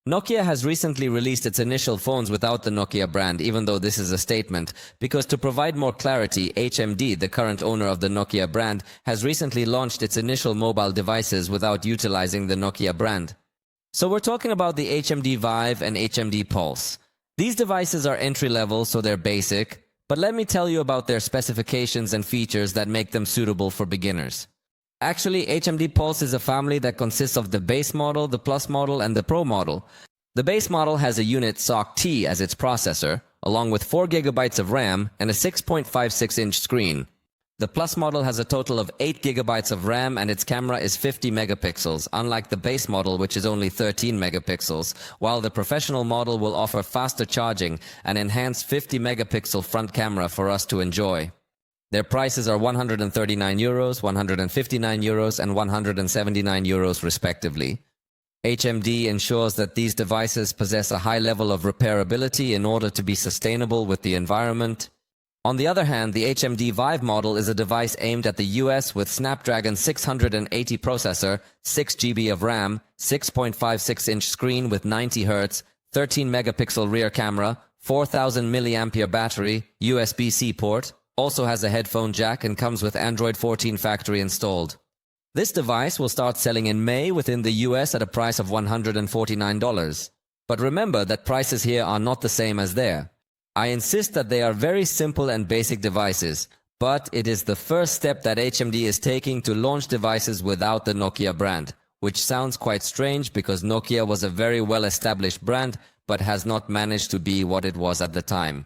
Nokia has recently released its initial phones without the Nokia brand, even though this is a statement, because to provide more clarity, HMD, the current owner of the Nokia brand, has recently launched its initial mobile devices without utilizing the Nokia brand. So we're talking about the HMD Vibe and HMD Pulse. These devices are entry-level, so they're basic, but let me tell you about their specifications and features that make them suitable for beginners. Actually, HMD Pulse is a family that consists of the base model, the Plus model, and the Pro model. The base model has a unit SoC-T as its processor, along with 4 GB of RAM and a 6.56-inch screen. The Plus model has a total of 8 GB of RAM and its camera is 50 megapixels, unlike the base model which is only 13 megapixels, while the professional model will offer faster charging and enhanced 50 megapixel front camera for us to enjoy. Their prices are €139, €159 and €179 respectively. HMD ensures that these devices possess a high level of repairability in order to be sustainable with the environment. On the other hand, the HMD Vibe model is a device aimed at the US with Snapdragon 680 processor, 6 GB of RAM, 6.56-inch screen with 90 Hz, 13 megapixel rear camera, 4000 mAh battery, USB-C port, also has a headphone jack and comes with Android 14 factory installed. This device will start selling in May within the US at a price of $149. But remember that prices here are not the same as there. I insist that they are very simple and basic devices, but it is the first step that HMD is taking to launch devices without the Nokia brand, which sounds quite strange because Nokia was a very well-established brand but has not managed to be what it was at the time.